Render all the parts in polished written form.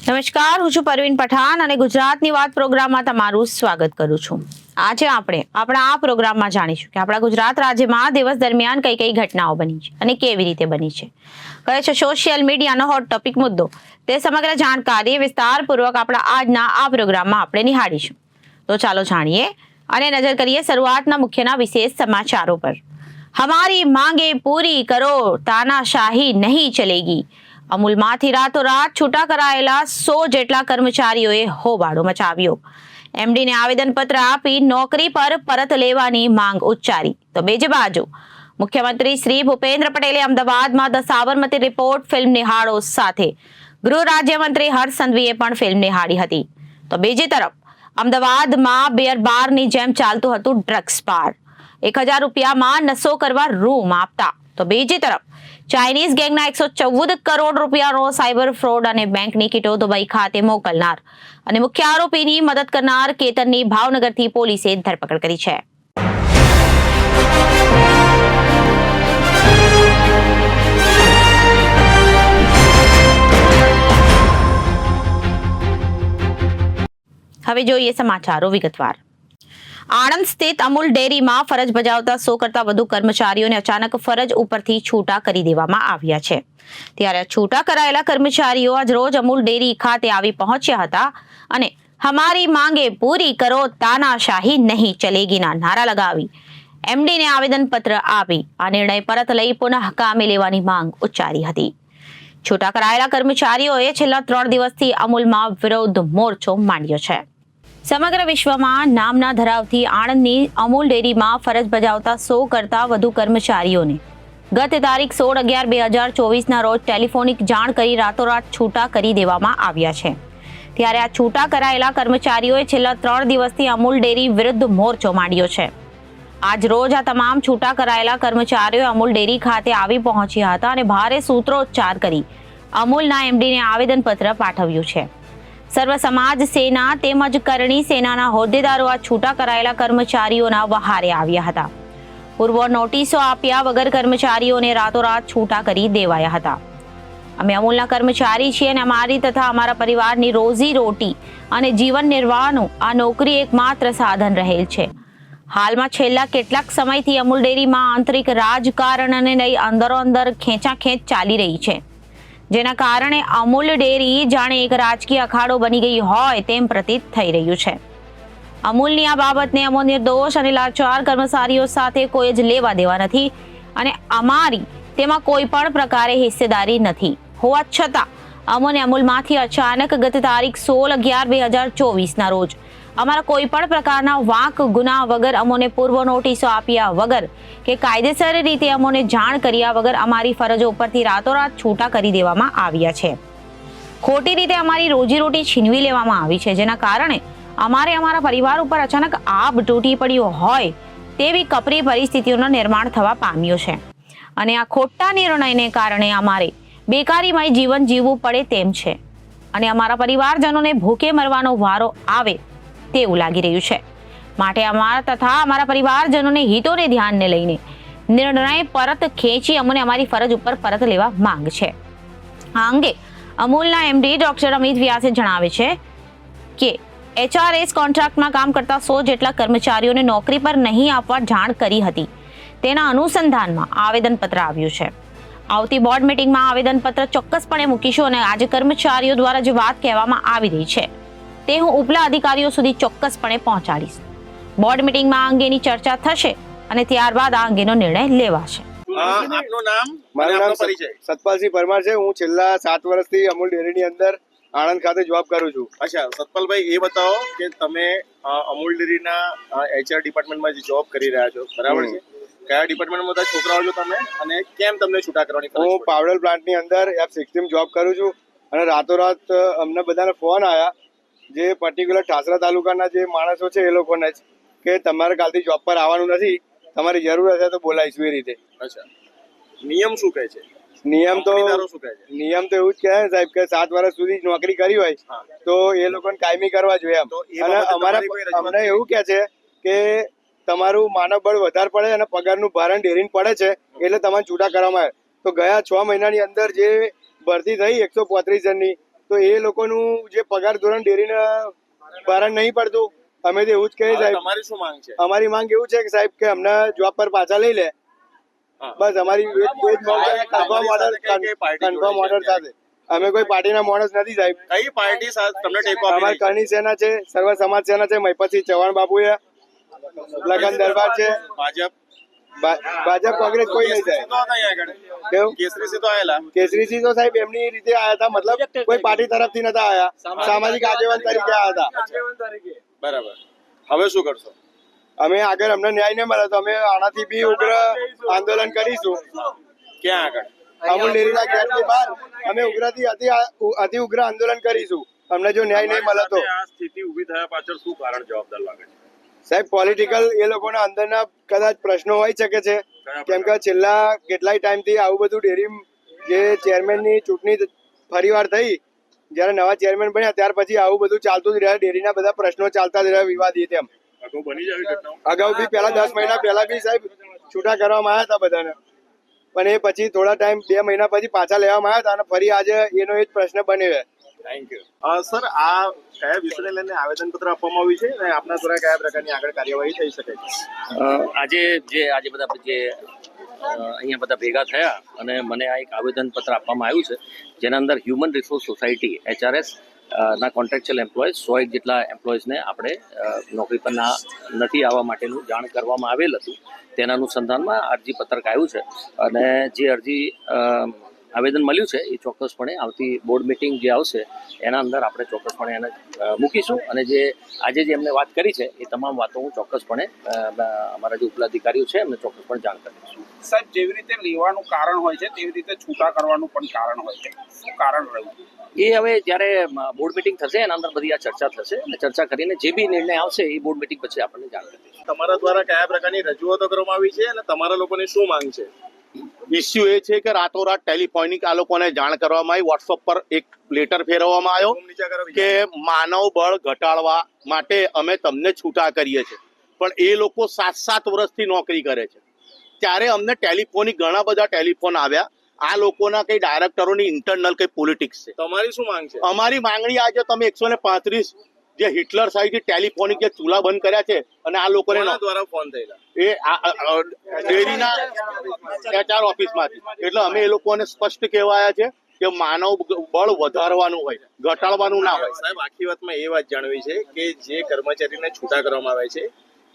નમસ્કાર, હું છું પરવીન પઠાણ અને ગુજરાતની વાત પ્રોગ્રામમાં તમારું સ્વાગત કરું છું। આજે આપણે આપણા આ પ્રોગ્રામમાં જાણીશું કે આપણા ગુજરાત રાજ્યમાં દિવસ દરમિયાન કઈ કઈ ઘટનાઓ બની છે અને કેવી રીતે બની છે, કયો છે સોશિયલ મીડિયાનો હોટ ટોપિક મુદ્દો, તે સમગ્ર જાણકારી વિસ્તારપૂર્વક આપણા આજના આ પ્રોગ્રામમાં આપણે નિહાળીશું। તો ચાલો જાણીએ અને નજર કરીએ શરૂઆતના મુખ્યના વિશેષ સમાચારો પર। हमारी मांगे पूरी करो, तानाशाही नहीं चलेगी। અમૂલમાંથી રાતોરાત છૂટા કરાયેલા 100 જેટલા કર્મચારીઓએ હોબાળો મચાવ્યો। એમડીને આવેદનપત્ર આપી નોકરી પર પરત લેવાની માંગ ઉચ્ચારી। તો બીજી બાજુ મુખ્યમંત્રી શ્રી ભૂપેન્દ્ર પટેલે અમદાવાદમાં ધ સાબરમતી રિપોર્ટ ફિલ્મ નિહાળો સાથે ગૃહ રાજ્યમંત્રી હર્ષ સંઘવીએ પણ ફિલ્મ નિહાળી હતી। તો બીજી તરફ અમદાવાદમાં બિયર બારની જેમ ચાલતું હતું ડ્રગ્સ બાર, 1000 રૂપિયામાં નશો કરવા રૂમ આપતા। તો બીજી તરફ ચાઇનીઝ ગેંગના 114 કરોડ રૂપિયાનો સાયબર ફ્રોડ અને બેંકની કીટો દુબઈ ખાતે મોકલનાર અને મુખ્ય આરોપીની મદદ કરનાર કેતનની ભાવનગરથી પોલીસે ધરપકડ કરી છે। હવે જોઈએ સમાચારો વિગતવાર। આણંદ સ્થિત અમૂલ ડેરીમાં ફરજ બજાવતા 100 કરતા વધુ કર્મચારીઓને અચાનક ફરજ ઉપરથી છૂટા કરી દેવામાં આવ્યા છે। ત્યારે છૂટા કરાયેલા કર્મચારીઓ આજ રોજ અમૂલ ડેરી ખાતે આવી પહોંચ્યા હતા અને હમારી માંગે પૂરી કરો, તાનાશાહી નહીં ચલેગીના નારા લગાવી એમડીને આવેદનપત્ર આપી આ નિર્ણય પરત લઈ પુનઃ કામે લેવાની માંગ ઉચ્ચારી હતી। છૂટા કરાયેલા કર્મચારીઓએ છેલ્લા 3 દિવસથી અમૂલમાં વિરોધ મોરચો માંડ્યો છે। સમગ્ર વિશ્વમાં નામના ધરાવતી આણંદની અમૂલ ડેરીમાં ફરજ બજાવતા 100 કરતા વધુ કર્મચારીઓને ગત તારીખ 16/11/2024ના રોજ ટેલિફોનિક જાણ કરી રાતોરાત છૂટા કરી દેવામાં આવ્યા છે। ત્યારે આ છૂટા કરાયેલા કર્મચારીઓએ છેલ્લા 3 દિવસથી અમૂલ ડેરી વિરુદ્ધ મોરચો માંડ્યો છે। આજ રોજ આ તમામ છૂટા કરાયેલા કર્મચારીઓ અમૂલ ડેરી ખાતે આવી પહોંચ્યા હતા અને ભારે સૂત્રોચ્ચાર કરી અમૂલના એમડીને આવેદનપત્ર પાઠવ્યું છે। સર્વ સમાજ સેના તેમજ કરણી સેનાના હોદ્દેદારો આ છૂટા કરાયેલા કર્મચારીઓના વહારે આવ્યા હતા। પૂર્વ નોટિસો આપ્યા વગર કર્મચારીઓને રાતોરાત છૂટા કરી દેવાયા હતા। અમે અમૂલના કર્મચારી છીએ અને અમારી તથા અમારા પરિવારની રોજી રોટી અને જીવન નિર્વાહનું આ નોકરી એકમાત્ર સાધન રહેલ છે। હાલમાં છેલ્લા કેટલાક સમયથી અમૂલ ડેરીમાં આંતરિક રાજકારણને લઈ અંદરો અંદર ખેંચાખેંચ ચાલી રહી છે, જેના કારણે અમૂલ ડેરી જાણે એક રાજકીય અખાડો બની ગઈ હોય તેમ પ્રતીત થઈ રહ્યું છે। અમૂલની આ બાબતને અમો નિર્દોષ અને લાચાર કર્મચારીઓ સાથે કોઈ જ લેવા દેવા નથી અને અમારી તેમાં કોઈ પણ પ્રકારે હિસ્સેદારી નથી હોવા છતાં અમોને અમૂલમાંથી અચાનક ગત તારીખ 16/11/2024ના રોજ અમારા કોઈ પણ પ્રકારના વાંક ગુના વગર અમોને પૂર્વ નોટિસો આપ્યા વગર કે કાયદેસર રીતે અમોને જાણ કર્યા વગર અમારી ફરજો ઉપરથી રાતોરાત છૂટા કરી દેવામાં આવ્યા છે। ખોટી રીતે અમારી રોજીરોટી છીનવી લેવામાં આવી છે, જેના કારણે અમારે અમારા પરિવાર ઉપર અચાનક આબ તૂટી પડ્યો હોય તેવી કપરી પરિસ્થિતિઓનું નિર્માણ થવા પામ્યું છે અને આ ખોટા નિર્ણયને કારણે અમારે બેકારીમય જીવન જીવવું પડે તેમ છે અને અમારા પરિવારજનોને ભૂખે મરવાનો વારો આવે તેવું લાગી રહ્યું છે। માટે અમારા તથા અમારા પરિવારજનોને હિતોને ધ્યાનને લઈને નિર્ણય પરત ખેંચી અમને અમારી ફરજ ઉપર પરત લેવા માંગ છે। આ અંગે અમૂલના એમડી ડોક્ટર અમિત વ્યાસે જણાવે છે કે એચઆરએસ કોન્ટ્રાક્ટમાં કામ કરતા 100 જેટલા કર્મચારીઓને નોકરી પર નહીં આપવા જાણ કરી હતી। તેના અનુસંધાનમાં આવેદનપત્ર આવ્યું છે। આવતી બોર્ડ મીટિંગમાં આવેદનપત્ર ચોક્કસપણે મૂકીશું અને આજે કર્મચારીઓ દ્વારા જે વાત કહેવામાં આવી રહી છે તે હું ઉપલા અધિકારીઓ સુધી ચોક્કસપણે પહોંચાડીશ। બોર્ડ મીટિંગમાં આ અંગેની ચર્ચા થશે અને ત્યારબાદ આ અંગેનો નિર્ણય લેવાશે। આપનું નામ? મારું નામ સતપાલસિંહ પરમાર છે। હું છેલ્લા 7 વર્ષથી અમૂલ ડેરીની અંદર આણંદ ખાતે જોબ કરું છું। અચ્છા સતપાલભાઈ, એ બતાવો કે તમે અમૂલ ડેરીના એચઆર ડિપાર્ટમેન્ટમાં જે જોબ કરી રહ્યા છો, બરાબર છે? કયા ડિપાર્ટમેન્ટમાં બધા છોકરાઓ છો તમે અને કેમ તમને છૂટા કરવાની ફરજ પડી? હું પાવડર પ્લાન્ટની અંદર F16 જોબ કરું છું અને રાતોરાત અમને બધાને ફોન આવ્યા, જે પર્ટિક્યુલર ઠાસરા તાલુકાના જે માણસો છે એ લોકોને જ, કે તમારે કાલથી જોબ પર આવવાનું નથી, તમારી જરૂર હશે તો બોલાવીશું એ રીતે। અચ્છા, નિયમ શું કહે છે? નિયમ તો શું કહે છે? નિયમ તો એવું જ કહે ને સાહેબ કે 7 વર્ષ સુધી નોકરી કરી હોય તો એ લોકોને કાયમી કરવા જોઈએ એમ। અને અમારા અમને એવું કહે છે કે તમારું માનવ બળ વધારે પડે અને પગારનું ભારણ ડેરીને પડે છે એટલે તમારે છૂટા કરવામાં આવે। તો ગયા 6 મહિનાની અંદર જે ભરતી થઈ 135 જણની, તો એ લોકોનું જે પગાર ધોરણ ડેરીને ભારણ નહીં પડતું. અમે તો એવું જ કહીએ હવે સાહેબ. તમારી શું માંગ છે? અમારી માંગ એવું છે કે સાહેબ કે અમને જોબ પર પાછા લઈ લે. હા. બસ અમારી એ જ માંગ છે. કન્ફર્મ ઓર્ડર કન્ફર્મ ઓર્ડર સાથે. અમે કોઈ પાર્ટીના માણસ નથી સાહેબ. કઈ પાર્ટી સાથે તમને ટેકો આપી અમારી રહી છે? કરણી સેના છે, સર્વ સમાજ સેના છે, મહિપતસિંહ ચૌહાણ બાપુ છે, લગન દરબાર છે. ભાજપ ભાજપ કોંગ્રેસ કોઈ નહીં કેસરી સાહેબ. તો હતા અહીંયા આગળ. કેવું? કેસરી થી તો આયેલા. કેસરીસિંહ તો સાહેબ એમની રીતે આયા હતા, મતલબ કોઈ પાર્ટી તરફથી નતા આયા, સામાજિક આગેવાન તરીકે આયા હતા. બરાબર. હવે શું કરશો? અમે આગળ અમને ન્યાય નહીં મળે તો અમે આનાથી બી ઉગ્ર આંદોલન કરીશું. ક્યાં આગળ? અમૂલ ડેરીના ગેટની બહાર અમે ઉગ્રથી અતિ ઉગ્ર આંદોલન કરીશું. અમને જો ન્યાય નહીં મળે તો. આ સ્થિતિ ઊભી થયા પાછળ શું કારણ જવાબદાર લાગે છે? સાહેબ પોલિટિકલ એ લોકોના અંદરના કદાચ પ્રશ્નો હોઈ શકે છે, કેમ કે છેલ્લા કેટલાય ટાઈમથી આવું બધું ડેરી જે ચેરમેનની ચૂંટણી ફરીવાર થઈ, જ્યારે નવા ચેરમેન બન્યા ત્યાર પછી આવું બધું ચાલતું જ રહ્યા, ડેરીના બધા પ્રશ્નો ચાલતા જ રહ્યા વિવાદિત એમ. અગાઉ બની જાય ઘટનાઓ? અગાઉ બી પહેલા 10 મહિના પહેલા બી સાહેબ છૂટા કરવામાં આવ્યા હતા બધાને, પણ એ પછી થોડા ટાઈમ 2 મહિના પછી પાછા લેવામાં આવ્યા હતા અને ફરી આજે એનો એ જ પ્રશ્ન બન્યો છે. Thank you. સર, આ કયા વિષયને લઈને આવેદનપત્ર આપવામાં આવ્યું છે અને આપના દ્વારા કયા પ્રકારની આગળ કાર્યવાહી થઈ શકે છે? આજે બધા અહીંયા બધા ભેગા થયા અને મને આ એક આવેદનપત્ર આપવામાં આવ્યું છે, જેના અંદર હ્યુમન રિસોર્સ સોસાયટી HRS ના કોન્ટ્રાક્ચ્યુઅલ એમ્પ્લોઈઝ 101 જેટલા એમ્પ્લોઈઝને આપણે નોકરી પર નથી આવવા માટેનું જાણ કરવામાં આવેલ હતું. તેના અનુસંધાનમાં અરજી પત્રક આવ્યું છે અને જે અરજી આવેદન મળ્યું છે એ ચોક્કસપણે આવતી બોર્ડ મિટિંગ જે આવશે એના અંદર આપણે ચોક્કસપણે એને મૂકીશું અને જે આજે જે એમને વાત કરી છે એ તમામ વાતો હું ચોક્કસપણે અમારા જે ઉપલા અધિકારીઓ છે એમને ચોક્કસપણે જાણ કરીશું. સાહેબ, જેવી રીતે લેવાનું કારણ હોય છે તેવી રીતે છૂટા કરવાનું પણ કારણ હોય છે. શું કારણ રહ્યું? એ હવે જ્યારે બોર્ડ મિટિંગ થશે એના અંદર બધી આ ચર્ચા થશે અને ચર્ચા કરીને જે બી નિર્ણય આવશે એ બોર્ડ મિટિંગ પછી આપણને જાણ કરીશું. તમારા દ્વારા કયા પ્રકારની રજૂઆતો કરવામાં આવી છે અને તમારા લોકોની શું માંગ છે? ઇસ્યુ એ છે કે રાતોરાત ટેલિફોનિક આ લોકોને જાણ કરવામાં આવી, વોટ્સઅપ પર એક લેટર ફેરવવામાં આવ્યો કે માનવ બળ ઘટાડવા માટે અમે તમને છૂટા કરીએ છીએ, પણ એ લોકો 7 વર્ષથી નોકરી કરે છે. ત્યારે અમને ટેલિફોનિક ઘણા બધા ટેલિફોન આવ્યા. આ લોકોના કઈ ડાયરેક્ટરોની ઇન્ટરનલ કઈ પોલિટિક્સ છે. તમારી શું માંગ છે? અમારી માંગણી આજે તમે 135 જે હિટલર સાઈડથી ટેલિફોનિક જે ચૂલા બંધ કર્યા છે અને આ લોકોને કોના દ્વારા ફોન થયેલા? એ ડેરીના HR ઓફિસમાંથી. એટલે અમે એ લોકોને સ્પષ્ટ કહેવાયા છે કે માનવ બળ વધારવાનું હોય, ઘટાડવાનું ના હોય. સાહેબ, આખી વાતમાં એ વાત જાણવી છે કે જે કર્મચારીને છૂટા કરવામાં આવે છે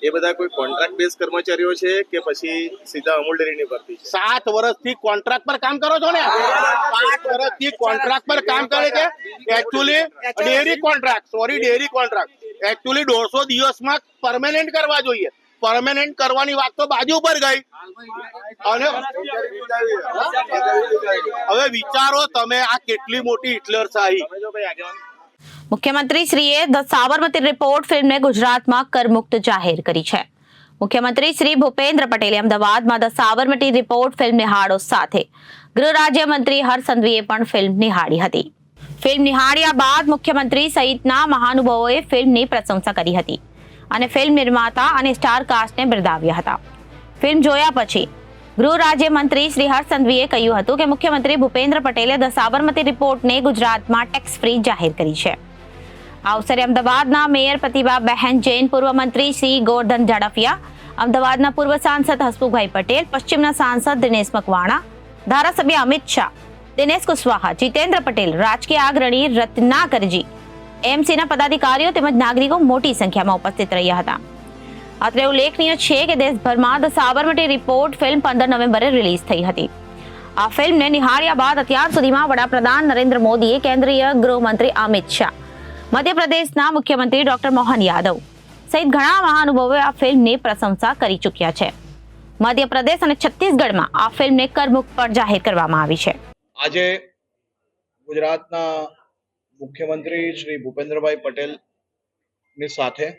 એ બધા કોઈ કોન્ટ્રાક્ટ બેઝ કર્મચારીઓ છે કે પછી સીધા અમૂલ ડેરીની ભરતી છે? 7 વર્ષથી કોન્ટ્રાક્ટ પર કામ કરો છો ને? 7 વર્ષથી કોન્ટ્રાક્ટ પર કામ કરે છે. એકચ્યુઅલી ડેરી કોન્ટ્રાક્ટ એકચ્યુઅલી 150 દિવસમાં પરમેનન્ટ કરવા જોઈએ. પરમેનન્ટ કરવાની વાત તો બાજુ પર ગઈ અને હવે વિચારો તમે આ કેટલી મોટી હિટલરશાહી. મુખ્યમંત્રીશ્રીએ ધ સાબરમતી રિપોર્ટ ફિલ્મને ગુજરાતમાં કરમુક્ત જાહેર કરી છે. મુખ્યમંત્રી શ્રી ભૂપેન્દ્ર પટેલે અમદાવાદમાં ધ સાબરમતી રિપોર્ટ ફિલ્મ નિહાળો સાથે ગૃહ રાજ્યમંત્રી હર્ષ સંઘવીએ પણ ફિલ્મ નિહાળી હતી. ફિલ્મ નિહાળ્યા બાદ મુખ્યમંત્રી સહિતના મહાનુભાવોએ ફિલ્મની પ્રશંસા કરી હતી અને ફિલ્મ નિર્માતા અને સ્ટાર કાસ્ટને બિરદાવ્યા હતા. ફિલ્મ જોયા પછી ગૃહ રાજ્યમંત્રી શ્રી હર્ષ સંઘવીએ કહ્યું હતું કે મુખ્યમંત્રી ભૂપેન્દ્ર પટેલે ધ સાબરમતી રિપોર્ટને ગુજરાતમાં ટેક્સ ફ્રી જાહેર કરી છે. આ અવસરે અમદાવાદના મેયર પ્રતિભાબહેન જૈન, પૂર્વ મંત્રી શ્રી ગોરધન ઝડફિયા, અમદાવાદના પૂર્વ સાંસદ હસમુખભાઈ પટેલ, પશ્ચિમના સાંસદ દિનેશ મકવાણા, ધારાસભ્ય અમિત શાહ, દિનેશ કુશવાહા, જીતેન્દ્ર પટેલ, રાજકીય અગ્રણી રત્નાકરજી, એમસીના પદાધિકારીઓ તેમજ નાગરિકો મોટી સંખ્યામાં ઉપસ્થિત રહ્યા હતા. અત્રે ઉલ્લેખનીય છે કે દેશભરમાં ધ સાબરમતી રિપોર્ટ ફિલ્મ 15 નવેમ્બરે રિલીઝ થઈ હતી. આ ફિલ્મને નિહાળ્યા બાદ અત્યાર સુધીમાં વડાપ્રધાન નરેન્દ્ર મોદીએ, કેન્દ્રીય ગૃહમંત્રી અમિત શાહ, મધ્યપ્રદેશના મુખ્યમંત્રી ડોક્ટર મોહન યાદવ સહિત ઘણા મહાનુભાવોએ આ ફિલ્મની પ્રશંસા કરી ચૂક્યા છે. મધ્યપ્રદેશ અને છત્તીસગઢમાં આ ફિલ્મને કરમુક્ત પણ જાહેર કરવામાં આવી છે. આજે ગુજરાતના મુખ્યમંત્રી શ્રી ભૂપેન્દ્રભાઈ પટેલની સાથે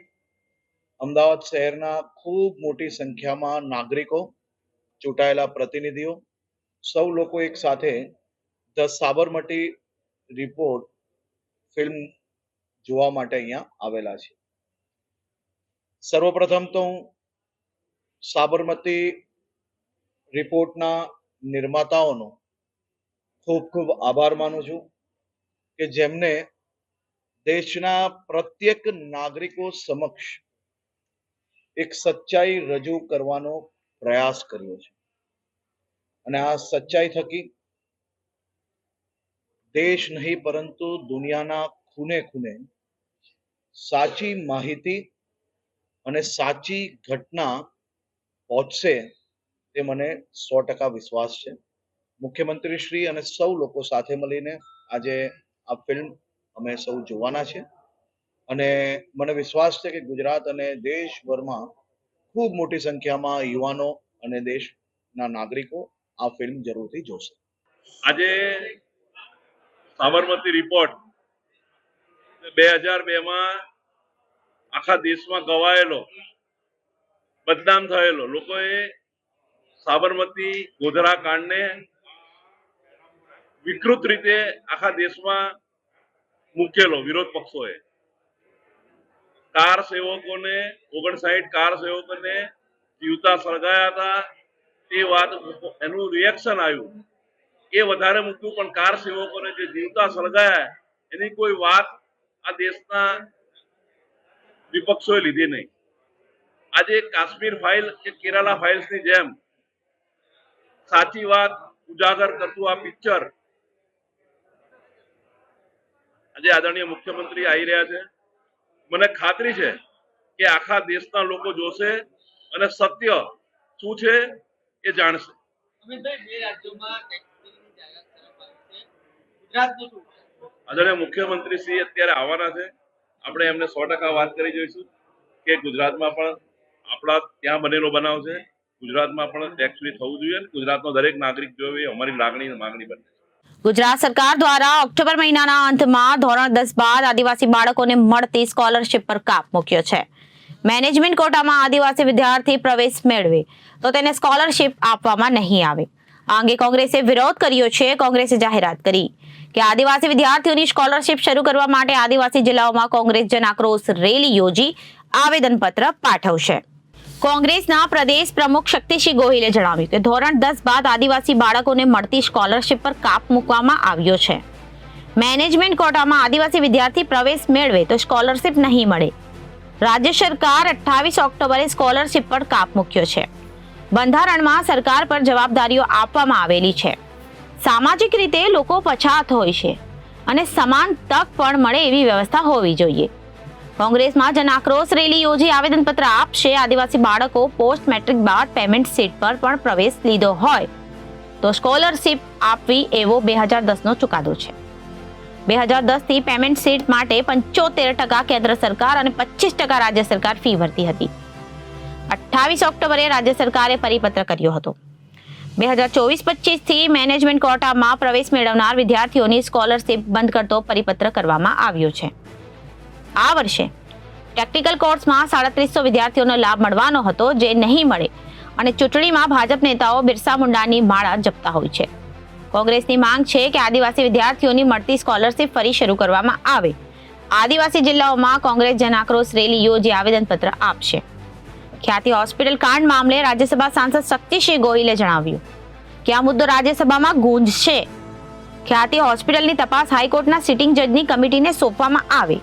અમદાવાદ શહેરના ખૂબ મોટી સંખ્યામાં નાગરિકો, ચૂંટાયેલા પ્રતિનિધિઓ, સૌ લોકો એક સાથે ધ સાબરમતી રિપોર્ટ ફિલ્મ જોવા માટે અહીંયા આવેલા છે. સર્વપ્રથમ તો હું સાબરમતી રિપોર્ટના નિર્માતાઓનો ખૂબ ખૂબ આભાર માનું છું કે જેમને દેશના પ્રત્યેક નાગરિકો સમક્ષ એક સચ્ચાઈ રજૂ કરવાનો પ્રયાસ કર્યો છે અને આ સચ્ચાઈ થકી દેશ નહીં પરંતુ દુનિયાના ખૂણે ખૂણે સાચી માહિતી અને સાચી ઘટના પહોંચશે તે મને 100% વિશ્વાસ છે. મુખ્યમંત્રી શ્રી અને સૌ લોકો સાથે મળીને આજે આ ફિલ્મ અમે સૌ જોવાના છે અને મને વિશ્વાસ છે કે ગુજરાત અને દેશભરમાં ખૂબ મોટી સંખ્યામાં યુવાનો અને દેશના નાગરિકો આ ફિલ્મ જરૂરથી જોશે. આજે સાબરમતી રિપોર્ટ 2002માં આખા દેશમાં ગવાયેલો, બદનામ થયેલો, લોકોએ સાબરમતી ગોધરા કાંડને વિકૃત રીતે આખા દેશમાં મૂકેલો વિરોધ પક્ષોએ. કાર સેવકોને 59 કાર સેવકોને જીવતા સળગાયા હતા. તે વાત એનું રિએક્શન આવ્યું એ વધારે મૂક્યું, પણ કાર સેવકોને જે જીવતા સળગાયા એની કોઈ વાત આ દેશના વિપક્ષોએ લીધી નહીં. આજે કાશ્મીર ફાઇલ કે કેરાલા ફાઇલ્સની જેમ સાચી વાત ઉજાગર કરતું આ પિક્ચર આજે આદરણીય મુખ્યમંત્રી આવી રહ્યા છે. મને ખાતરી છે કે આખા દેશના લોકો જોશે અને સત્ય શું છે એ જાણશે. આદરણીય મુખ્યમંત્રી શ્રી અત્યારે આવવાના છે. આપણે એમને 100% વાત કરી જોઈશું કે ગુજરાતમાં પણ આપણા ત્યાં બનેલો બનાવ છે, ગુજરાતમાં પણ ટેક્સ ફ્રી થવું જોઈએ. ગુજરાતનો દરેક નાગરિક જોઈએ અમારી લાગણી અને માંગણી બને. ગુજરાત સરકાર દ્વારા ઓક્ટોબર મહિનાના અંતમાં ધોરણ 10 બાદ આદિવાસી બાળકોને મળતી સ્કોલરશિપ પર કાપ મૂક્યો છે. મેનેજમેન્ટ કોટામાં આદિવાસી વિદ્યાર્થી પ્રવેશ મેળવે તો તેને સ્કોલરશિપ આપવામાં નહીં આવે. આ અંગે કોંગ્રેસે વિરોધ કર્યો છે. કોંગ્રેસે જાહેરાત કરી કે આદિવાસી વિદ્યાર્થીઓની સ્કોલરશિપ શરૂ કરવા માટે આદિવાસી જિલ્લાઓમાં કોંગ્રેસ જન આક્રોશ રેલી યોજી આવેદનપત્ર પાઠવશે. કોંગ્રેસના પ્રદેશ પ્રમુખ શક્તિસિંહ ગોહિલે જણાવ્યું કે ધોરણ 10 બાદ આદિવાસી બાળકોને મળતી સ્કોલરશિપ પર કાપ મૂકવામાં આવ્યો છે. મેનેજમેન્ટ કોટામાં આદિવાસી વિદ્યાર્થી પ્રવેશ મેળવે તો સ્કોલરશિપ નહીં મળે. રાજ્ય સરકાર 28 ઓક્ટોબરે સ્કોલરશિપ પર કાપ મૂક્યો છે. બંધારણમાં સરકાર પર જવાબદારીઓ આપવામાં આવેલી છે. સામાજિક રીતે લોકો પછાત હોય છે અને સમાન તક પણ મળે એવી વ્યવસ્થા હોવી જોઈએ. કોંગ્રેસમાં જન આક્રોશ રેલી યોજી આવેદનપત્ર આપશે. આદિવાસી બાળકો પોસ્ટ મેટ્રિક બાદ પેમેન્ટ સીટ પર પણ પ્રવેશ લીધો હોય તો સ્કોલરશિપ આપવી એવો 2010નો ચુકાદો છે. 2010 થી પેમેન્ટ સીટ માટે 75% કેન્દ્ર સરકાર અને 25% રાજ્ય સરકાર ફી ભરતી હતી. 28 ઓક્ટોબરે રાજ્ય સરકારે પરિપત્ર કર્યો હતો. 2024-25 થી મેનેજમેન્ટ કોટામાં પ્રવેશ મેળવનાર વિદ્યાર્થીઓની સ્કોલરશિપ બંધ કરતો પરિપત્ર કરવામાં આવ્યો છે. આ વર્ષે ટેકનિકલ કોર્સમાં 3700 વિદ્યાર્થીઓનો લાભ મળવાનો હતો, જે નહીં મળે અને ચૂંટણીમાં ભાજપ નેતાઓ બિરસા મુંડાની માળા જપતા હોય છે. કોંગ્રેસની માંગ છે કે આદિવાસી વિદ્યાર્થીઓની મળતી સ્કોલરશિપ ફરી શરૂ કરવામાં આવે. આદિવાસી જિલ્લાઓમાં કોંગ્રેસ જન આક્રોશ રેલી યોજી આવેદનપત્ર આપશે. ખ્યાતિ હોસ્પિટલ કાંડ મામલે રાજ્યસભા સાંસદ શક્તિસિંહ ગોહિલે જણાવ્યું કે આ મુદ્દો રાજ્યસભામાં ગુંજશે. ખ્યાતિ હોસ્પિટલની તપાસ હાઈકોર્ટના સિટિંગ જજની કમિટીને સોંપવામાં આવે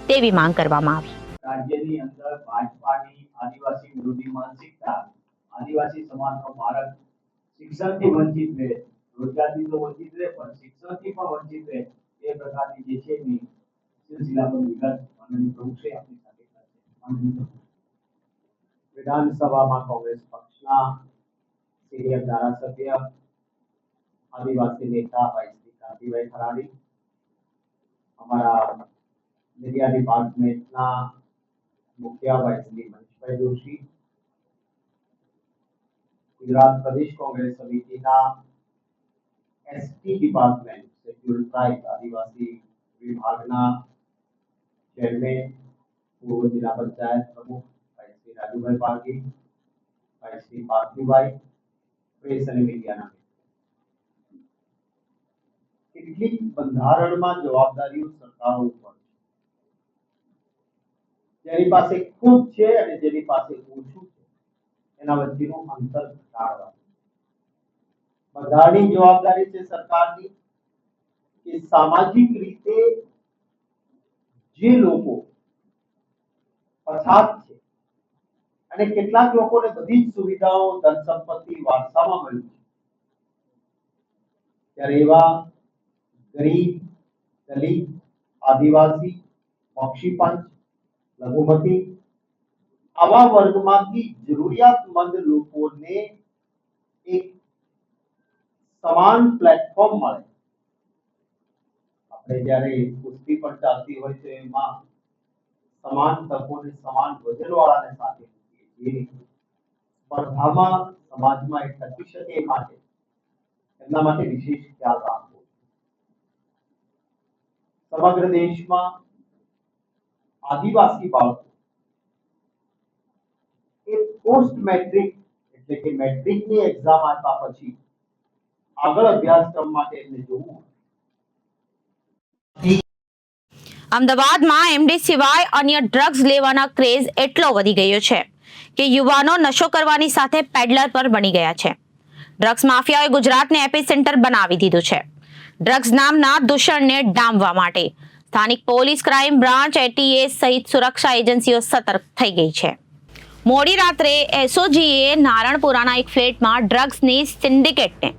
તેવી માંગ કરવામાં આવી. રાજ્યની અંદર ભાજપાની આદિવાસી વિરોધી માનસિકતા, આદિવાસી સમાજનો બાળક શિક્ષણથી વંચિત રહે, રોજગારથી તો વંચિત રહે પણ શિક્ષણથી પણ વંચિત રહે એ પ્રકારની જે છે એની સિલસિલાબંધ વિગત માનનીય પ્રમુખે આપણી સાથે કરશે. વિધાનસભામાં કોંગ્રેસ પક્ષના સિનિયર ધારાસભ્ય આદિવાસી નેતા ભાઈ શ્રી કાંતિભાઈ ખરાડી, અમારા મીડિયા ડિપાર્ટમેન્ટના મુખ્ય ભાઈ શ્રી મનીષભાઈ જોશી, ગુજરાત પ્રદેશ કોંગ્રેસ સમિતિના એસટી ડિપાર્ટમેન્ટ શેડ્યુલ ટ્રાઇબ આદિવાસી વિભાગના ચેરમેન, પૂર્વ જિલ્લા પંચાયત પ્રમુખ ભાઈ શ્રી રાજુભાઈ પારગી, ભાઈ શ્રી પાર્થિવભાઈ, પ્રેસ અને મીડિયાના કેટલીક બંધારણમાં જવાબદારીઓ સરકારો ઉપર છે. જેની પાસે ખૂબ છે અને જેની પાસે ઓછું છે એના વચ્ચેનું અંતર ઘટાડવા. બધાની જવાબદારી છે સરકારની કે સામાજિક રીતે જે લોકો પછાત છે અને કેટલાક લોકોને બધી જ સુવિધાઓ ધન સંપત્તિ વારસામાં મળી છે, ત્યારે એવા ગરીબ, દલિત, આદિવાસી, પક્ષીપંચ, લઘુમતી આવા વર્ગમાંથી જરૂરિયાતમંદ લોકોને એક સમાન પ્લેટફોર્મ મળે. આપણે જ્યારે કુસ્તી પણ ચાલતી હોય છે એમાં સમાન તકોને સમાન વજનવાળાને સાથે મૂકીએ છીએ. સ્પર્ધામાં સમાજમાં એ ટકી શકે એ માટે એમના માટે વિશેષ ખ્યાલ રાખવો. સમગ્ર દેશમાં આદિવાસી બાળકો એ પોસ્ટ મેટ્રિક એટલે કે મેટ્રિકની એક્ઝામ આપ્યા પછી આગળ અભ્યાસક્રમ માટે એમને જોવું. અમદાવાદમાં એમડી સિવાય અન્ય ડ્રગ્સ લેવાના ક્રેઝ એટલો વધી ગયો છે કે યુવાનો નશો કરવાની સાથે પેડલર પર બની ગયા છે. ડ્રગ્સ માફિયાઓએ ગુજરાતને એપી સેન્ટર બનાવી દીધું છે. ડ્રગ્સ નામના દૂષણને ડામવા માટે સ્થાનિક પોલીસ, ક્રાઇમ બ્રાન્ચ, એટીએસ સહિત સુરક્ષા એજન્સીઓ સતર્ક થઈ ગઈ છે. મોડી રાત્રે એસઓજીએ નારણપુરાના એક ફ્લેટમાં ડ્રગ્સની સિન્ડિકેટને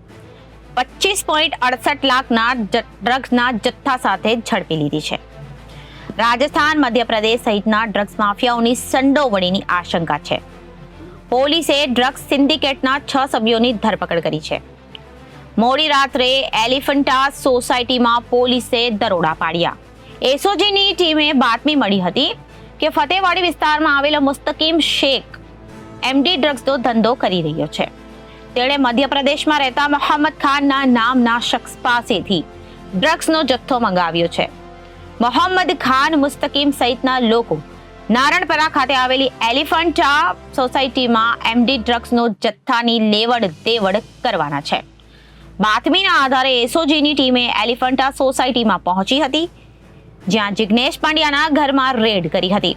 25.68 લાખના ડ્રગ્સના જથ્થા સાથે ઝડપી લીધી છે. રાજસ્થાન, મધ્યપ્રદેશ સહિતના ડ્રગ્સ માફિયાઓની સંડોવણીની આશંકા છે. પોલીસે ડ્રગ્સ સિન્ડિકેટના 6 સભ્યોની ધરપકડ કરી છે. મોડી રાત્રે એલિફન્ટા સોસાયટીમાં પોલીસે દરોડા પાડ્યા. એસઓજીની ટીમે બાતમી મળી હતી કે ફતેવાડી વિસ્તારમાં આવેલો મુસ્તકીમ શેખ એમડી ડ્રગ્સનો ધંધો કરી રહ્યો છે. તેણે મધ્યપ્રદેશમાં રહેતા મોહમ્મદ ખાનના નામના શખ્સ પાસેથી ડ્રગ્સનો જથ્થો મંગાવ્યો છે. મોહમ્મદ ખાન, મુસ્તકીમ સહિતના લોકો નારણપરા ખાતે આવેલી એલિફન્ટા સોસાયટીમાં એમડી ડ્રગ્સનો જથ્થાની લેવડ દેવડ કરવાના છે. બાતમીના આધારે એસઓજીની ટીમે એલિફન્ટા સોસાયટીમાં પહોંચી હતી, જ્યાં જિગ્નેશ પાંડ્યાના ઘરમાં રેડ કરી હતી.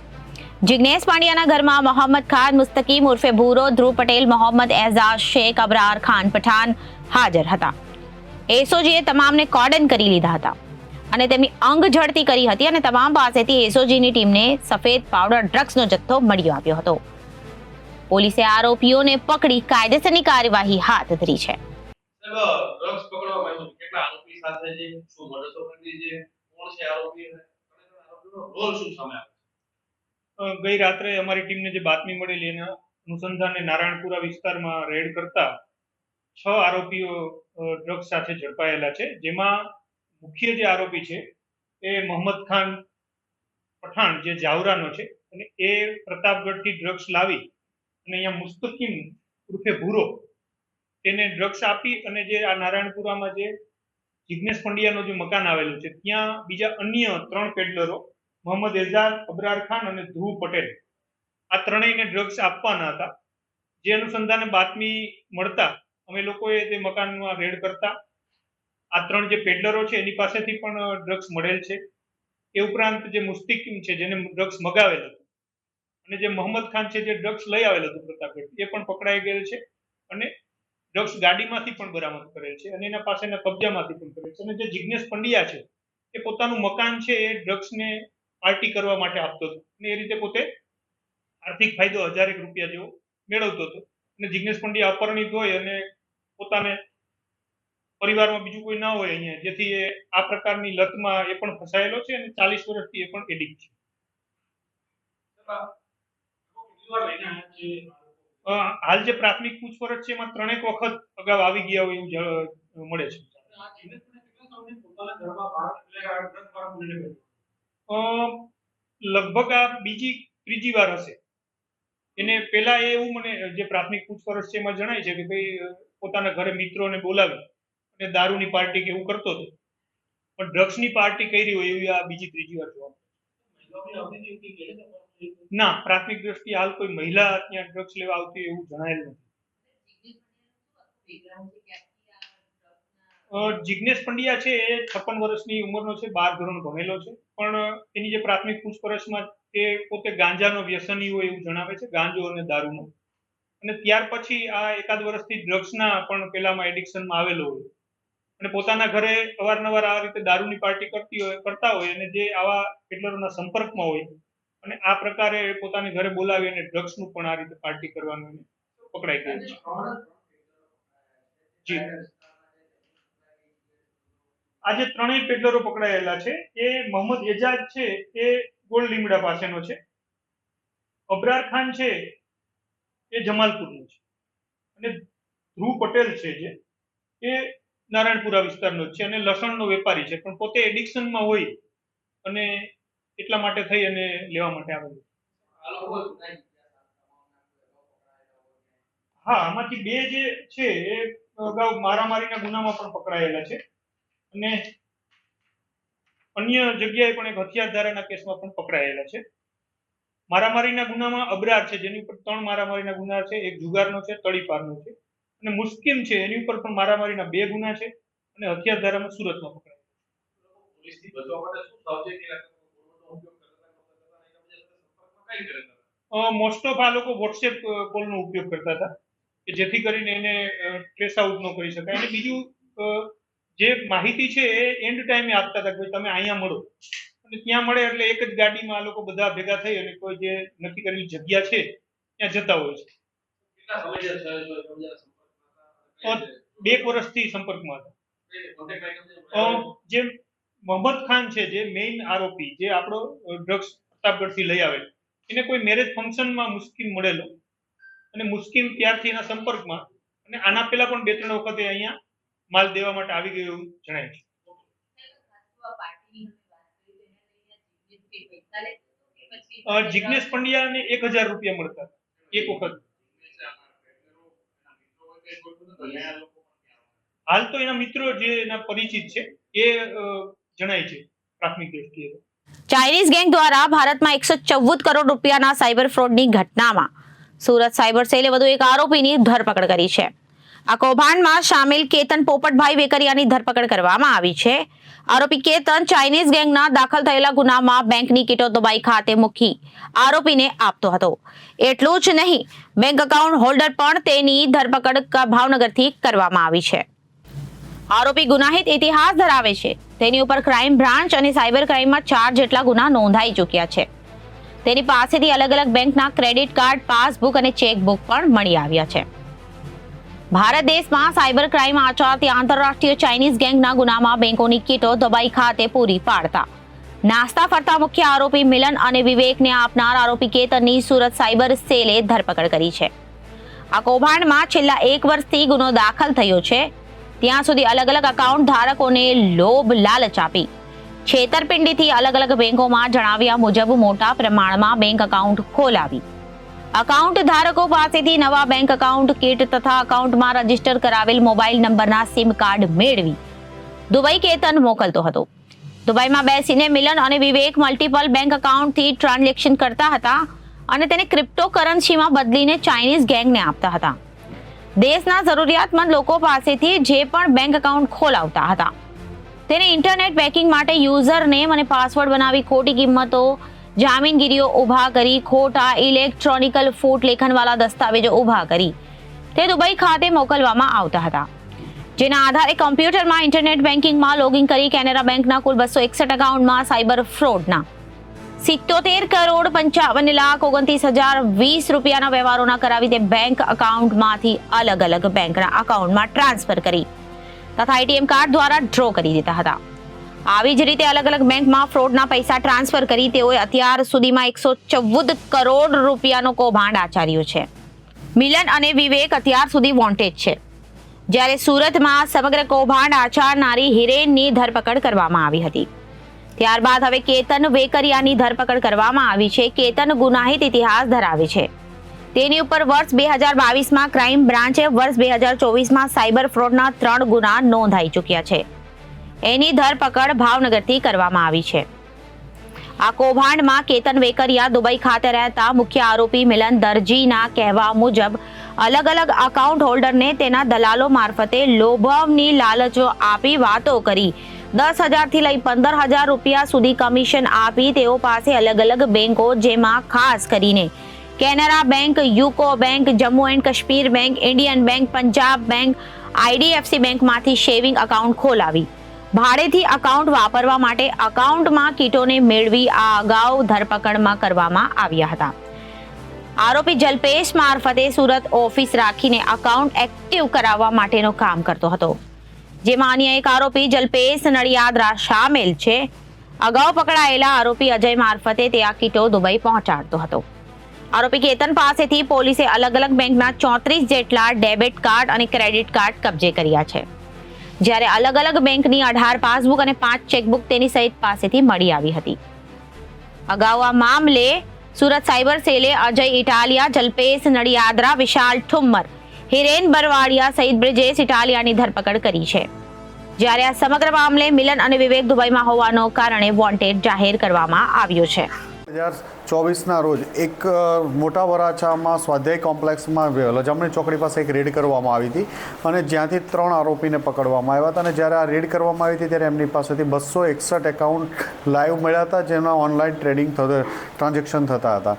જિગ્નેશ પાંડ્યાના ઘરમાં મોહમ્મદ ખાન, મુસ્તકીમ ઉર્ફે ભૂરો, ધ્રુવ પટેલ, મોહમ્મદ એઝાઝ શેખ, અબરાર ખાન પઠાણ હાજર હતા. એસઓજીએ તમામને કોર્ડન કરી લીધા હતા અને તેમની અંગ ઝડતી કરી હતી અને તમામ પાસેથી એસઓજીની ટીમને સફેદ પાવડર ડ્રગ્સનો જથ્થો મળી આવ્યો હતો. પોલીસે આરોપીઓને પકડી કાયદેસરની કાર્યવાહી હાથ ધરી છે. ડ્રગ્સ પકડવામાં આવ્યું, કેટલા આરોપી સાથે છે, શું મદદોબંધી છે, કોણ છે આરોપી અને આરોપીનો રોલ શું સામે આવે? ગઈ રાત્રે અમારી ટીમને જે બાતમી મળેલી એના અનુસંધાને નારાયણપુરા વિસ્તારમાં રેડ કરતા 6 આરોપીઓ ડ્રગ્સ સાથે ઝડપાયેલા છે, જેમાં મુખ્ય જે આરોપી છે એ મોહમ્મદ ખાન પઠાણ જે જાવરાનો છે અને એ પ્રતાપગઢથી ડ્રગ્સ લાવી અને અહીંયા મુસ્તકીમ ઉર્ફે ભૂરો તેને ડ્રગ્સ આપી અને જે આ નારાયણપુરામાં જે જિગ્નેશ પંડ્યાનું જે મકાન આવેલું છે ત્યાં બીજા અન્ય 3 પેડલરો મોહમ્મદ એઝાદ, અબરાર ખાન અને ધ્રુવ પટેલ આ ત્રણેયને ડ્રગ્સ આપવાના હતા. જે અનુસંધાને બાતમી મળતા અમે લોકોએ તે મકાનમાં રેડ કરતા આ 3 જે પેડલરો છે એની પાસેથી પણ ડ્રગ્સ મળેલ છે. એ ઉપરાંત જે મુસ્તકીમ છે જેને ડ્રગ્સ મગાવેલ હતું અને જે મોહમ્મદ ખાન છે જે ડ્રગ્સ લઈ આવેલ હતું પ્રતાપગઢ, એ પણ પકડાઈ ગયેલ છે અને ડ્રગ્સ ગાડીમાંથી પણ બરામદ કરેલ છે અને એના પાસેના કબજામાંથી પણ કરેલ છે. અને જે જિગ્નેશ પંડ્યા છે એ પોતાનું મકાન છે એ ડ્રગ્સને પાર્ટી કરવા માટે આપતો હતો અને એ રીતે પોતે આર્થિક ફાયદો 1000 રૂપિયા જેવો મેળવતો હતો. અને જિગ્નેશ પંડ્યા અપરિણિત હોય અને પોતાને પરિવારમાં બીજું કોઈ ના હોય અહીંયા, જેથી એ આ પ્રકારની લતમાં એ પણ ફસાયેલો છે અને 40 વર્ષથી એ પણ એડિક્ટ છે. હાલ જે પ્રાથમિક પૂછપરછ છે એમાં 3 વખત અગાઉ આવી ગયા હોય એવું મળે છે. લગભગ આ ત્રીજી વાર હશે. એને પહેલા એવું મને જે પ્રાથમિક પૂછપરછ છે એમાં જણાય છે કે ભાઈ પોતાના ઘરે મિત્રોને બોલાવી અને દારૂની પાર્ટી કે એવું કરતો હતો, પણ ડ્રગ્સની પાર્ટી કરી હોય એવી આ ત્રીજી વાર જોવા મળે. ના, પ્રાથમિક દ્રષ્ટિએ હાલ કોઈ મહિલા ત્યાં ડ્રગ્સ લેવા આવતી એવું જણાયેલ નથી. જિગ્નેશ પંડ્યા છે એ 56 વર્ષની ઉંમરનો છે, 12 ધોરણ ભણેલો છે, પણ એની જે પ્રાથમિક પૂછપરછમાં એ પોતે ગાંજાનો વ્યસની હોય એવું જણાવે છે, ગાંજો અને દારૂનો. અને ત્યાર પછી આ એકાદ વર્ષથી ડ્રગ્સના પણ પેલામાં એડિક્શનમાં આવેલો હોય અને પોતાના ઘરે અવારનવાર આ રીતે દારૂની પાર્ટી કરતા હોય અને જે આવા પેડલરોના સંપર્કમાં હોય અને આ પ્રકારે પોતાની ઘરે બોલાવી અને ડ્રગ્સનું પણ આ રીતે પાર્ટી કરવાનું પકડાઈ ગયું છે. જી, આજે 3 પેડલરો પકડાયેલા છે. એ મોહમ્મદ એજાજ છે એ ગોળ લીમડા પાસેનો છે, અબરાર ખાન છે એ જમાલપુરનો છે અને ધ્રુવ પટેલ છે જે એ નારાયણપુરા વિસ્તારનો છે અને લસણનો વેપારી છે, પણ પોતે એડિક્શનમાં હોય અને એટલા માટે થઈ અને લેવા માટે આવેલું. હા, આમાંથી 2 જે છે એ અગાઉ મારામારીના ગુનામાં પણ પકડાયેલા છે અને અન્ય જગ્યાએ પણ એક હથિયાર ધારાના કેસમાં પણ પકડાયેલા છે. મારામારીના ગુનામાં અબરાર છે જેની ઉપર 3 મારામારીના ગુના છે, એક જુગારનો છે, તળીપારનો છે, અને મુસ્કિમ છે એની ઉપર પણ મારામારીના 2 ગુના છે અને હથિયાર ધારામાં સુરતમાં પકડાયેલા. પોલીસથી બચવા માટે શું સાવચેતી રાખવી? મોસ્ટ ઓફ આ લોકો વોટ્સએપ કોલનો ઉપયોગ કરતા હતા કે જેથી કરીને એને ટ્રેસ આઉટ ન કરી શકાય. અને બીજું જે માહિતી છે એ એન્ડ ટાઈમે આપતા હતા કે તમે અહીંયા મળો, અને ત્યાં મળે એટલે એક જ ગાડીમાં આ લોકો બધા ભેગા થઈ અને કોઈ જે નક્કી કરેલી જગ્યા છે ત્યાં જતા હોય છે. કેટલા સમય 2 વર્ષથી સંપર્કમાં હતા. જે મોહમ્મદ ખાન છે જે મેઇન આરોપી જે આપણો ડ્રગ્સ પ્રતાપગઢથી લઈ આવે, એને કોઈ મેરેજ ફંક્શનમાં મુસ્કિમ મળેલો અને મુસ્કિમ ત્યારથી એના સંપર્કમાં, અને આના પહેલા પણ 2-3 વખતે અહીંયા માલ દેવા માટે આવી ગયો એવું જણાય છે. જિગ્નેશ પંડ્યાને 1000 રૂપિયા મળતા એક વખત. હાલ તો એના મિત્રો જે એના પરિચિત છે એ જણાય છે પ્રાથમિક દ્રષ્ટિએ. ચાઇનીઝ ગેંગ દ્વારા ભારતમાં 114 કરોડ રૂપિયાના સાયબર ફ્રોડની ઘટનામાં સુરત સાયબર સેલે વધુ એક આરોપીની ધરપકડ કરી છે. આ કૌભાંડમાં સામેલ કેતન પોપટભાઈ વેકરિયાની ધરપકડ કરવામાં આવી છે. આરોપી કેતન ચાઇનીઝ ગેંગના દાખલ થયેલા ગુનામાં બેંકની કીટો દુબઈ ખાતે મૂકી આરોપીને આપતો હતો. એટલું જ નહીં, બેંક એકાઉન્ટ હોલ્ડર પણ તેની ધરપકડ ભાવનગરથી કરવામાં આવી છે. આરોપી ગુનાહિત ઇતિહાસ ધરાવે છે. તેની ઉપર ક્રાઇમ બ્રાન્ચ અને સાયબર ક્રાઇમમાં 4 જેટલા ગુના નોંધાઈ ચૂક્યા છે. તેની પાસેથી અલગ અલગ બેંકના ક્રેડિટ કાર્ડ, પાસબુક અને ચેકબુક પણ મળી આવ્યા છે. ભારત દેશમાં સાયબર ક્રાઇમ આચરતી આંતરરાષ્ટ્રીય ચાઇનીઝ ગેંગના ગુનામાં બેંકોની કીટો દુબઈ ખાતે પૂરી પાડતા નાસ્તા ફરતા મુખ્ય આરોપી મિલન અને વિવેકને આપનાર આરોપી કેતનની સુરત સાયબર સેલે ધરપકડ કરી છે. આ કૌભાંડમાં છેલ્લા 1 વર્ષથી ગુનો દાખલ થયો છે. ત્યાં સુધી અલગ અલગ એકાઉન્ટ ધારકોને લોભ લાલચ આપી છેતરપિંડીથી અલગ અલગ બેંકોમાં જણાવ્યા મુજબ મોટા પ્રમાણમાં બેંક એકાઉન્ટ ખોલાવી એકાઉન્ટ ધારકો પાસેથી નવા બેંક એકાઉન્ટ કીટ તથા એકાઉન્ટમાં રજીસ્ટર કરાવેલ મોબાઈલ નંબરના સિમ કાર્ડ મેળવી દુબઈ કેતન મોકલતો હતો. દુબઈમાં બેસીને મિલન અને વિવેક મલ્ટિપલ બેંક એકાઉન્ટથી ટ્રાન્ઝેક્શન કરતા હતા અને તેને ક્રિપ્ટોકરન્સીમાં બદલીને ચાઇનીઝ ગેંગને આપતા હતા. દેશના જરૂરિયાતમંદ લોકો પાસેથી જે પણ બેંક એકાઉન્ટ ખોલાવતા હતા તેને ઇન્ટરનેટ બેન્કિંગ માટે યુઝર નેમ અને પાસવર્ડ બનાવી ખોટી કિંમતો, જામીનગીરીઓ ઊભા કરી ખોટા ઇલેક્ટ્રોનિકલ ફૂટ લેખનવાળા દસ્તાવેજો ઊભા કરી તે દુબઈ ખાતે મોકલવામાં આવતા હતા. જેના આધારે કમ્પ્યુટરમાં ઇન્ટરનેટ બેન્કિંગમાં લોગિન કરી કેનેરા બેંકના કુલ 261 એકાઉન્ટમાં સાયબર ફ્રોડના 77 કરોડ 55,29,020 રૂપિયાના વ્યવહારોના કરાવી તે બેંક એકાઉન્ટમાંથી અલગ અલગ બેંકના એકાઉન્ટમાં ટ્રાન્સફર કરી તથા એટીએમ કાર્ડ દ્વારા ડ્રો કરી દેતા હતા. આવી જ રીતે અલગ અલગ બેંકમાં ફ્રોડના પૈસા ટ્રાન્સફર કરી તેઓએ અત્યાર સુધીમાં 114 કરોડ રૂપિયાનો કૌભાંડ આચર્યો છે. મિલન અને વિવેક અત્યાર સુધી વોન્ટેડ છે, જ્યારે સુરતમાં સમગ્ર કૌભાંડ આચરનારી હિરેનની ધરપકડ કરવામાં આવી હતી. ત્યારબાદ હવે કેતન વેકરિયાની ધરપકડ કરવામાં આવી છે. કેતન ગુનાહિત ઇતિહાસ ધરાવે છે. તેની ઉપર વર્ષ 2022માં ક્રાઇમ બ્રાન્ચે વર્ષ 2024માં સાયબર ફ્રોડના 3 ગુના નોંધાઈ ચૂક્યા છે. એની ધરપકડ ભાવનગરથી કરવામાં આવી છે. આ કૌભાંડમાં કેતન વેકરિયા દુબઈ ખાતે રહેતા મુખ્ય આરોપી મિલન દરજીના કહેવા મુજબ અલગ અલગ એકાઉન્ટ હોલ્ડરને તેના દલાલો મારફતે લોભાવની લાલચો આપી વાતો કરી 10,000 થી લઈ 15,000 રૂપિયા સુધી કમિશન આપી તેઓ પાસે અલગ અલગ બેંકો, જેમાં ખાસ કરીને Canara bank, UCO bank, Jammu and Kashmir bank, Indian bank, Punjab bank IDFC બેંકમાંથી સેવિંગ અકાઉન્ટ ખોલાવી ભાડેથી અકાઉન્ટ વાપરવા માટે અકાઉન્ટમાં કીટોને મેળવી આ અગાઉ ધરપકડમાં કરવામાં આવ્યા હતા. આરોપી જલ્પેશ મારફતે સુરત ઓફિસ રાખીને અકાઉન્ટ એક્ટિવ કરાવવા માટેનું કામ કરતો હતો, જેમાં અન્ય એક આરોપી જલ્પેશ નડિયાદરા સામેલ છે. અગાઉ પકડાયેલા આરોપી અજય મારફતે તે આ કીટો દુબઈ પહોંચાડતો હતો. આરોપી કેતન પાસેથી પોલીસે અલગ અલગ બેંકના 34 જેટલા ડેબિટ કાર્ડ અને ક્રેડિટ કાર્ડ કબજે કર્યા છે, જ્યારે અલગ અલગ બેંકની 18 પાસબુક અને 5 ચેકબુક તેની સહિત પાસેથી મળી આવી હતી. અગાઉ આ મામલે સુરત સાયબર સેલે અજય ઇટાલિયા, જલ્પેશ નડિયાદરા, વિશાલ ઠુમ્મર, હિરેન બરવાડિયા સહિત બ્રિજેશ ઇટાલિયાની ધરપકડ કરી છે, જ્યારે આ સમગ્ર મામલે મિલન અને વિવેક દુબઈમાં હોવાનો કારણે વોન્ટેડ જાહેર કરવામાં આવ્યો છે. 2024ના રોજ એક મોટા વરાછામાં સ્વાધ્યાય કોમ્પ્લેક્સમાં લજામણી ચોકડી પાસે એક રેડ કરવામાં આવી હતી અને જ્યાંથી 3 આરોપીને પકડવામાં આવ્યા હતા. અને જ્યારે આ રેડ કરવામાં આવી હતી ત્યારે એમની પાસેથી 261 એકાઉન્ટ લાઈવ મળ્યા હતા, જેના ઓનલાઈન ટ્રેડિંગ ટ્રાન્ઝેક્શન થતા હતા.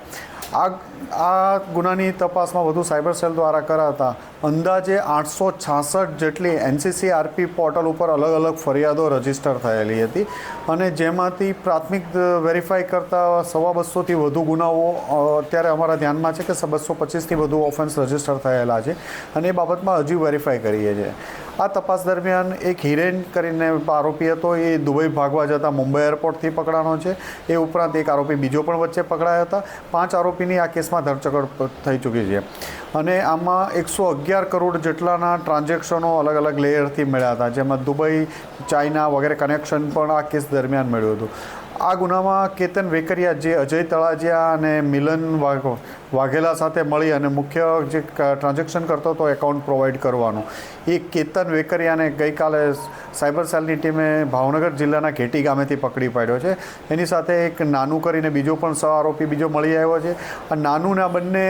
આ ગુનાની તપાસમાં વધુ સાયબર સેલ દ્વારા કરાતા અંદાજે 866 જેટલી NCCRP પોર્ટલ ઉપર અલગ અલગ ફરિયાદો રજીસ્ટર થયેલી હતી અને જેમાંથી પ્રાથમિક વેરીફાઈ કરતાં 250થી વધુ ગુનાઓ અત્યારે અમારા ધ્યાનમાં છે કે 225થી વધુ ઓફેન્સ રજીસ્ટર થયેલા છે અને એ બાબતમાં હજી વેરીફાઈ કરીએ છીએ. આ તપાસ દરમિયાન એક હિરેન કરીને આરોપી હતો, એ દુબઈ ભાગવા જતાં મુંબઈ એરપોર્ટથી પકડાનો છે. એ ઉપરાંત એક આરોપી બીજો પણ વચ્ચે પકડાયા હતા. 5 આરોપીની આ કેસમાં ધરપકડ થઈ ચૂકી છે અને આમાં 111 કરોડ જેટલાના ટ્રાન્ઝેક્શનો અલગ અલગ લેયરથી મળ્યા હતા, જેમાં દુબઈ, ચાઇના વગેરે કનેક્શન પણ આ કેસ દરમિયાન મળ્યું હતું. આ ગુનામાં કેતન વેકરિયા, જે અજય તળાજિયા અને મિલન વાઘેલા સાથે મળી અને મુખ્ય જે ટ્રાન્ઝેક્શન કરતો હતો એકાઉન્ટ પ્રોવાઈડ કરવાનું, એ કેતન વેકરિયાને ગઈકાલે સાયબર સેલની ટીમે ભાવનગર જિલ્લાના ઘેટી ગામેથી પકડી પાડ્યો છે. એની સાથે એક નાનું કરીને બીજો પણ આરોપી બીજો મળી આવ્યો છે. આ નાનુના બંને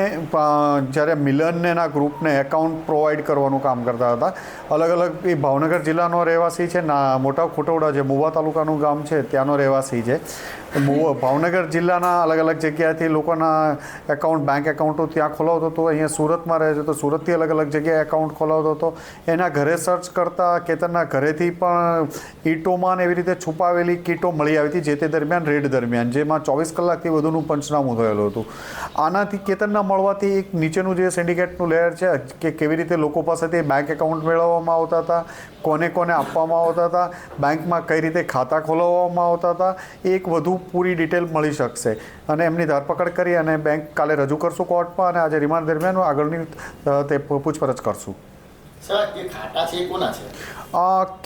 જ્યારે મિલનને એના ગ્રુપને એકાઉન્ટ પ્રોવાઈડ કરવાનું કામ કરતા હતા. અલગ અલગ એ ભાવનગર જિલ્લાનો રહેવાસી છે, મોટા ખોટવડા જે મુવા તાલુકાનું ગામ છે ત્યાંનો રહેવાસી છે. ભાવનગર જિલ્લાના અલગ અલગ જગ્યાએથી લોકોના એકાઉન્ટ, બેંક એકાઉન્ટો ત્યાં ખોલાવતો હતો. અહીંયા સુરતમાં રહે છે તો સુરતથી અલગ અલગ જગ્યાએ એકાઉન્ટ ખોલાવતો હતો. એના ઘરે સર્ચ કરતાં કેતનના ઘરેથી પણ ઈટોમાં એવી રીતે છુપાવેલી કીટો મળી આવી હતી જે તે દરમિયાન રેડ દરમિયાન, જેમાં 24 કલાકથી વધુનું પંચનામું થયેલું હતું. આનાથી કેતનના મળવાથી એક નીચેનું જે સિન્ડિકેટનું લેયર છે કે કેવી રીતે લોકો પાસેથી બેંક એકાઉન્ટ મેળવવામાં આવતા હતા, કોને કોને આપવામાં આવતા હતા, બેંકમાં કઈ રીતે ખાતા ખોલાવવામાં આવતા હતા, એક વધુ પૂરી ડિટેલ મળી શકશે અને એમની ધરપકડ કરી અને બેંક કાલે રજૂ કરશું કોર્ટમાં અને આજે રિમાન્ડ દરમિયાન આગળની તે પૂછપરછ કરશું.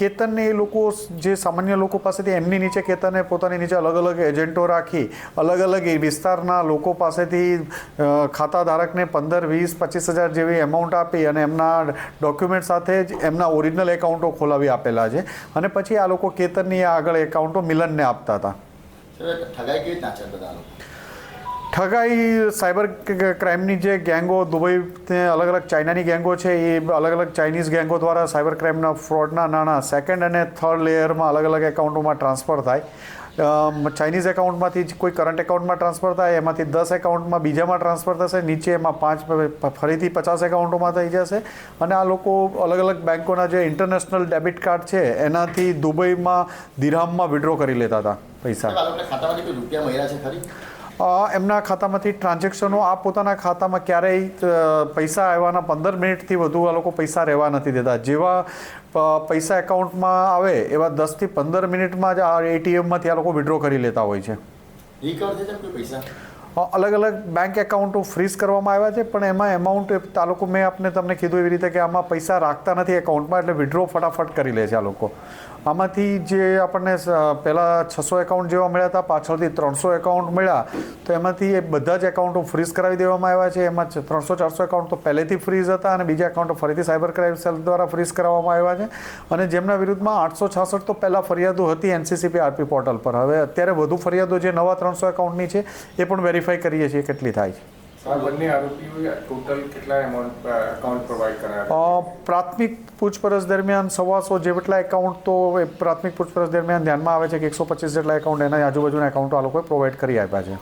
કેતનને એ લોકો જે સામાન્ય લોકો પાસેથી એમની નીચે કેતને પોતાની નીચે અલગ અલગ એજન્ટો રાખી અલગ અલગ વિસ્તારના લોકો પાસેથી ખાતા ધારકને 15, 20, 25 હજાર જેવી એમાઉન્ટ આપી અને એમના ડોક્યુમેન્ટ સાથે જ એમના ઓરિજિનલ એકાઉન્ટો ખોલાવી આપેલા છે અને પછી આ લોકો કેતનની આગળ એકાઉન્ટો મિલનને આપતા હતા. ઠગાઈ સાયબર ક્રાઇમની જે ગેંગો દુબઈ અલગ અલગ ચાઇનાની ગેંગો છે, એ અલગ અલગ ચાઇનીઝ ગેંગો દ્વારા સાયબર ક્રાઇમના ફ્રોડના નાણાં સેકન્ડ અને થર્ડ લેયરમાં અલગ અલગ એકાઉન્ટોમાં ટ્રાન્સફર થાય. ચાઇનીઝ એકાઉન્ટમાંથી કોઈ કરંટ એકાઉન્ટમાં ટ્રાન્સફર થાય, એમાંથી 10 એકાઉન્ટમાં બીજામાં ટ્રાન્સફર થશે, નીચે એમાં 5 ફરીથી 50 એકાઉન્ટોમાં થઈ જશે અને આ લોકો અલગ અલગ બેંકોના જે ઇન્ટરનેશનલ ડેબિટ કાર્ડ છે એનાથી દુબઈમાં દિરહામમાં વિડ્રો કરી લેતા હતા પૈસા. એમના ખાતામાંથી ટ્રાન્ઝેક્શનો આ પોતાના ખાતામાં ક્યારેય પૈસા આવવાના 15 મિનિટથી વધુ આ લોકો પૈસા રહેવા નથી દેતા. જેવા પૈસા એકાઉન્ટમાં આવે એવા 10થી 15 મિનિટમાં જ આ ATMમાંથી આ લોકો વિડ્રો કરી લેતા હોય છે. અલગ અલગ બેંક એકાઉન્ટો ફ્રીઝ કરવામાં આવ્યા છે પણ એમાં એમાઉન્ટ આ લોકો, મેં તમને કીધું એવી રીતે કે આમાં પૈસા રાખતા નથી એકાઉન્ટમાં, એટલે વિડ્રો ફટાફટ કરી લે છે આ લોકો. આમાંથી જે આપણને પહેલાં 600 એકાઉન્ટ જેવા મળ્યા હતા, પાછળથી 300 એકાઉન્ટ મળ્યા, તો એમાંથી એ બધા જ એકાઉન્ટો ફ્રીઝ કરાવી દેવામાં આવ્યા છે. એમાં 300-400 એકાઉન્ટ તો પહેલેથી ફ્રીઝ હતા અને બીજા એકાઉન્ટો ફરીથી સાયબર ક્રાઇમ સેલ દ્વારા ફ્રીઝ કરાવવામાં આવ્યા છે અને જેમના વિરુદ્ધમાં 866 તો પહેલાં ફરિયાદો હતી NCCRP પોર્ટલ પર. હવે અત્યારે વધુ ફરિયાદો જે નવા 300 એકાઉન્ટની છે એ પણ વેરીફાઈ કરીએ છીએ કેટલી થાય છે. પ્રાથમિક પૂછપરછ દરમિયાન 125 જેટલા એકાઉન્ટ તો પ્રાથમિક પૂછપરછ દરમિયાન ધ્યાનમાં આવે છે કે 125 જેટલા એકાઉન્ટ એના આજુબાજુના એકાઉન્ટો આ લોકોએ પ્રોવાઈડ કરી આપ્યા છે.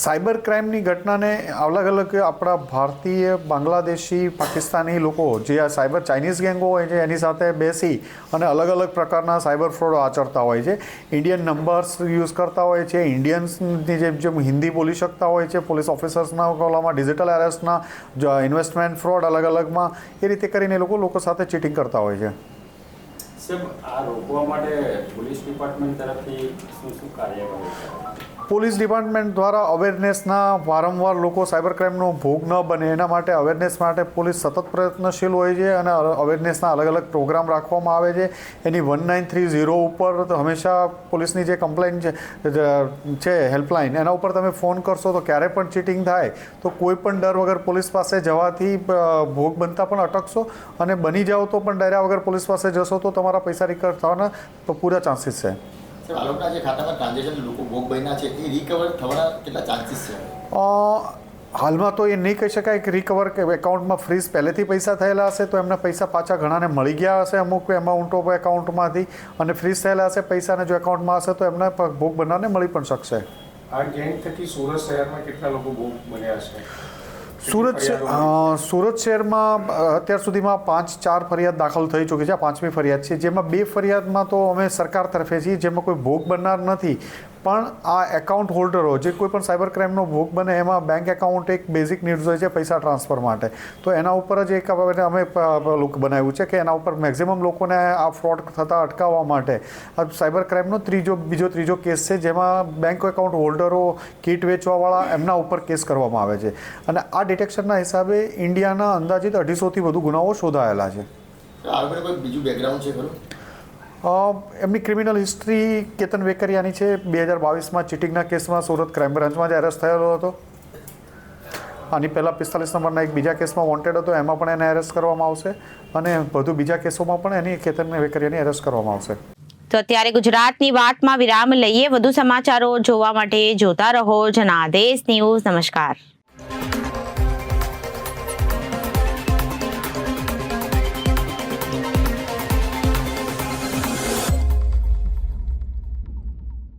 સાયબર ક્રાઇમની ઘટનાને અલગ અલગ આપણા ભારતીય, બાંગ્લાદેશી, પાકિસ્તાની લોકો જે આ સાયબર ચાઇનીઝ ગેંગો હોય છે એની સાથે બેસી અને અલગ અલગ પ્રકારના સાયબર ફ્રોડ આચરતા હોય છે. ઇન્ડિયન નંબર્સ યુઝ કરતા હોય છે, ઇન્ડિયન્સની જેમ હિન્દી બોલી શકતા હોય છે, પોલીસ ઓફિસર્સના કોલામાં ડિજિટલ એરેસ્ટના ઇન્વેસ્ટમેન્ટ ફ્રોડ અલગ અલગમાં એ રીતે કરીને લોકો સાથે ચીટિંગ કરતા હોય છે. સાહેબ, આ રોકવા માટે પોલીસ ડિપાર્ટમેન્ટ તરફથી શું કાર્યવાહી છે? પોલીસ ડિપાર્ટમેન્ટ દ્વારા અવેરનેસના વારંવાર લોકો સાયબર ક્રાઇમનો ભોગ ન બને એના માટે અવેરનેસ માટે પોલીસ સતત પ્રયત્નશીલ હોય છે અને અવેરનેસના અલગ અલગ પ્રોગ્રામ રાખવામાં આવે છે. એની 1930 ઉપર હંમેશા પોલીસની જે કમ્પ્લેન છે હેલ્પલાઇન એના ઉપર તમે ફોન કરશો તો ક્યારે પણ ચીટિંગ થાય તો કોઈ પણ ડર વગર પોલીસ પાસે જવાથી ભોગ બનતા પણ અટકશો અને બની જાઓ તો પણ ડર્યા વગર પોલીસ પાસે જશો તો તમારા પૈસા રિકવર થવાના પૂરા ચાન્સીસ છે. આ લોકોના જે ખાતામાં ટ્રાન્ઝેક્શન લોકો ભોગ બન્યા છે એ રિકવર થવાના કેટલા ચાન્સીસ છે? હાલમાં તો એ નહીં કહી શકાય કે રિકવર કે એકાઉન્ટમાં ફ્રીઝ પહેલેથી પૈસા થયેલા હશે તો એમના પૈસા પાછા ઘણાને મળી ગયા હશે અમુક એમાઉન્ટો એકાઉન્ટમાંથી, અને ફ્રીઝ થયેલા હશે પૈસાને જો એકાઉન્ટમાં હશે તો એમના ભોગ બનનારને મળી પણ શકશે. આ ગેંગ થકી સુરત શહેરમાં કેટલા લોકો ભોગ બન્યા છે? સુરત શહેરમાં અત્યાર સુધીમાં 5-4 ફરિયાદ દાખલ થઈ ચૂકી છે. 5મી ફરિયાદ છે, જેમાં 2 ફરિયાદમાં તો અમે સરકાર તરફે છીએ, જેમાં કોઈ ભોગ બનનાર નથી. પણ આ એકાઉન્ટ હોલ્ડરો જે કોઈ પણ સાયબર ક્રાઇમનો ભોગ બને એમાં બેંક એકાઉન્ટ એક બેઝિક નીડ્સ હોય છે પૈસા ટ્રાન્સફર માટે, તો એના ઉપર જ એક અમે બનાવ્યું છે કે એના ઉપર મેક્ઝિમમ લોકોને આ ફ્રોડ થતાં અટકાવવા માટે આ સાયબર ક્રાઇમનો ત્રીજો કેસ છે, જેમાં બેંક એકાઉન્ટ હોલ્ડરો, કીટ વેચવાવાળા એમના ઉપર કેસ કરવામાં આવે છે. અને આ ડિટેક્શનના હિસાબે ઇન્ડિયાના અંદાજિત 250થી વધુ ગુનાઓ શોધાયેલા છે. કોઈ બીજું બેકગ્રાઉન્ડ છે ખરું? એમની ક્રિમિનલ હિસ્ટ્રી કેતન વેકરિયાની છે. 2022માં ચીટિંગના કેસમાં સુરત ક્રાઇમ બ્રાન્ચમાં જ એરેસ્ટ થયેલો હતો. આની પહેલાં 45 નંબરના એક બીજા કેસમાં વોન્ટેડ હતો, એમાં પણ એને એરેસ્ટ કરવામાં આવશે અને વધુ બીજા કેસોમાં પણ એની કેતન વેકરિયાની એરેસ્ટ કરવામાં આવશે. તો અત્યારે ગુજરાતની વાતમાં વિરામ લઈએ. વધુ સમાચારો જોવા માટે જોતા રહો જનાદેશ ન્યૂઝ. નમસ્કાર.